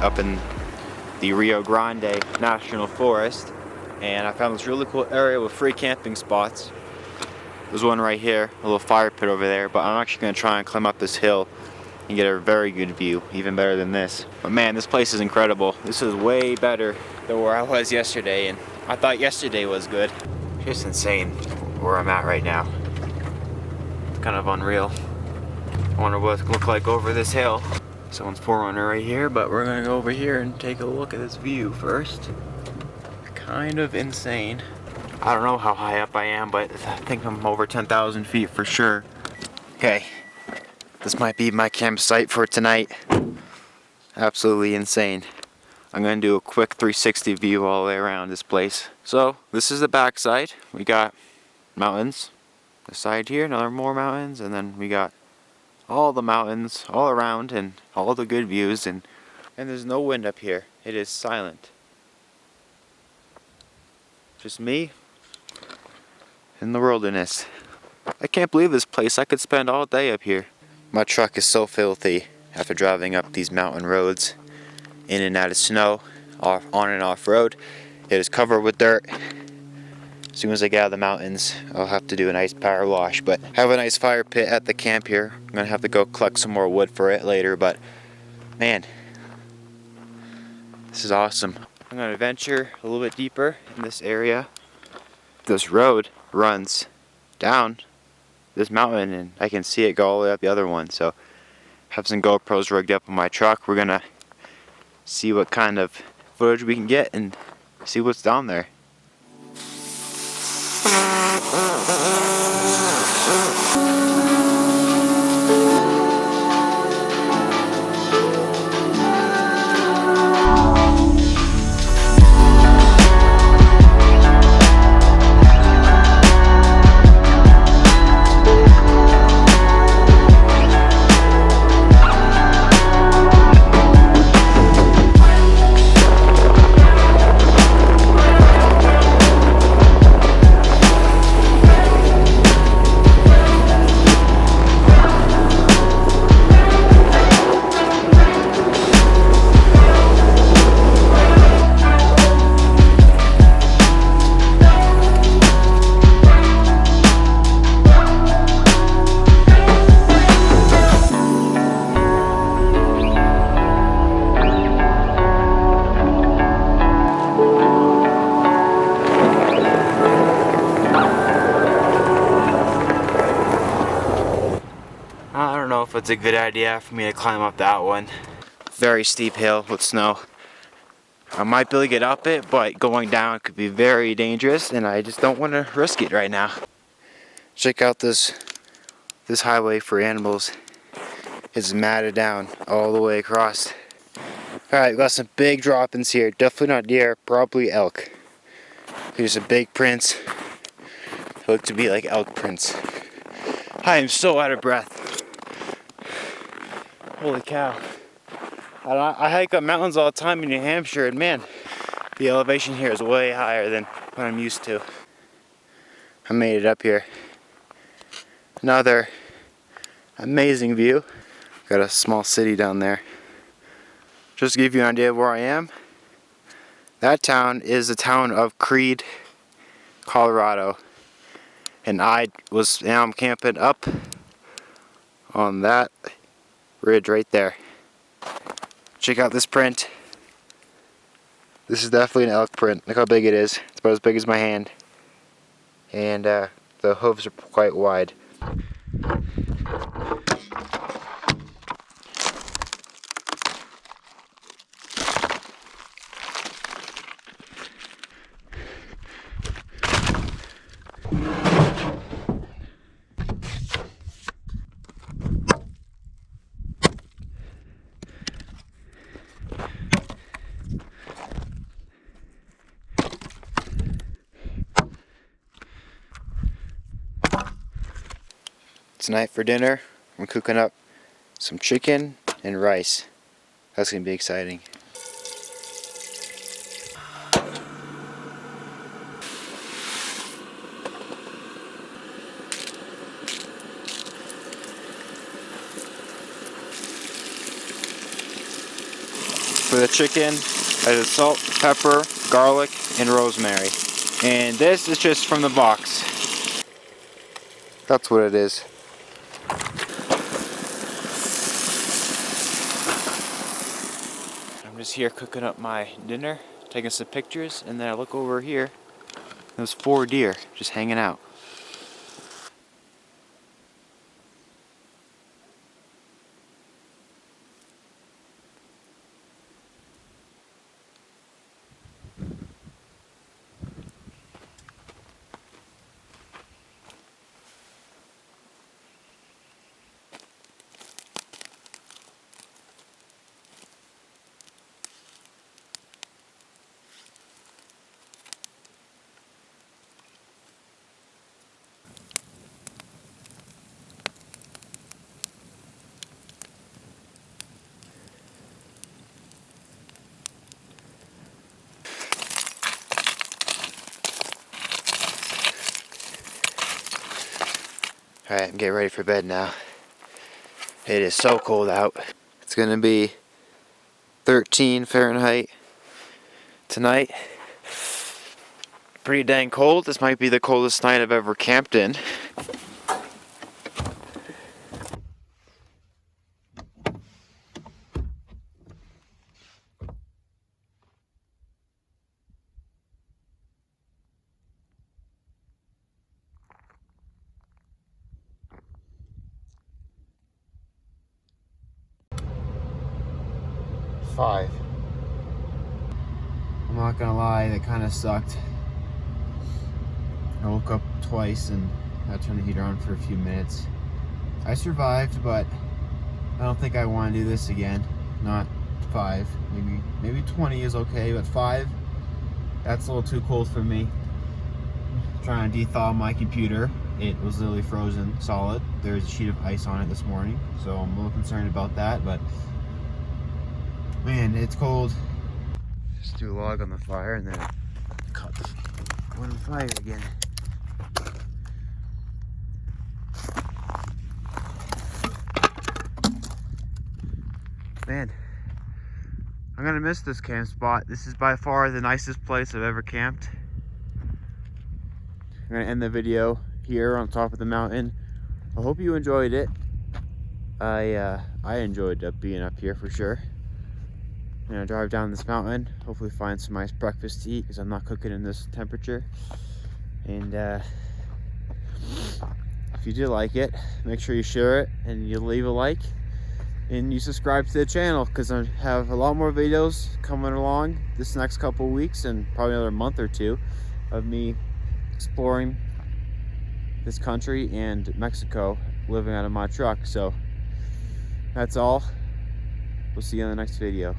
up in the Rio Grande National Forest, and I found this really cool area with free camping spots. There's one right here, a little fire pit over there, but I'm actually going to try and climb up this hill and get a very good view, even better than this. But man, this place is incredible. This is way better than where I was yesterday, and I thought yesterday was good. Just insane where I'm at right now. It's kind of unreal. I wonder what it look like over this hill. Someone's 4Runner right here, but we're gonna go over here and take a look at this view first. Kind of insane. I don't know how high up I am, but I think I'm over 10,000 feet for sure. Okay, this might be my campsite for tonight. Absolutely insane. I'm gonna do a quick 360 view all the way around this place. So this is the back side. We got mountains. This side here, another more mountains, and then we got all the mountains all around and all the good views, and there's no wind up here. It is silent. Just me in the wilderness. I can't believe this place. I could spend all day up here. My truck is so filthy after driving up these mountain roads, in and out of snow, on and off road. It is covered with dirt. As soon as I get out of the mountains, I'll have to do a nice power wash. But I have a nice fire pit at the camp here. I'm gonna have to go collect some more wood for it later, but man, this is awesome. I'm gonna venture a little bit deeper in this area. This road runs down this mountain, and I can see it go all the way up the other one. So I have some GoPros rigged up on my truck. We're gonna see what kind of footage we can get and see what's down there. I don't know if it's a good idea for me to climb up that one. Very steep hill with snow. I might be able to get up it, but going down could be very dangerous, and I just don't want to risk it right now. Check out this highway for animals. It's matted down all the way across. Alright, we got some big drop-ins here. Definitely not deer, probably elk. Here's some big prints. They look to be like elk prints. I am so out of breath. Holy cow. I hike up mountains all the time in New Hampshire, and man, the elevation here is way higher than what I'm used to. I made it up here. Another amazing view. Got a small city down there. Just to give you an idea of where I am, that town is the town of Creed, Colorado. And now I'm camping up on that ridge right there. Check out this print. This is definitely an elk print. Look how big it is. It's about as big as my hand. And the hooves are quite wide. Tonight for dinner, we're cooking up some chicken and rice. That's gonna be exciting. For For the chicken, I did salt, pepper, garlic, and rosemary. And this is just from the box. That's what it is. I'm just here cooking up my dinner, taking some pictures, and then I look over here. There's 4 deer just hanging out. Alright, I'm getting ready for bed now. It is so cold out. It's gonna be 13 Fahrenheit tonight. Pretty dang cold. This might be the coldest night I've ever camped in. Five. I'm not gonna lie, that kind of sucked. I woke up twice and I turned the heater on for a few minutes. I survived, but I don't think I want to do this again. Not 5. Maybe 20 is okay, but 5, that's a little too cold for me. Trying to dethaw my computer. It was literally frozen solid. There's a sheet of ice on it this morning, so I'm a little concerned about that, but man, it's cold. Just do a log on the fire and then caught the one on fire again. Man, I'm gonna miss this camp spot. This is by far the nicest place I've ever camped. I'm gonna end the video here on top of the mountain. I hope you enjoyed it. I enjoyed being up here for sure. I'm gonna drive down this mountain, hopefully find some nice breakfast to eat because I'm not cooking in this temperature. And if you did like it, make sure you share it and you leave a like and you subscribe to the channel because I have a lot more videos coming along this next couple weeks and probably another month or 2 of me exploring this country and Mexico living out of my truck. So that's all. We'll see you in the next video.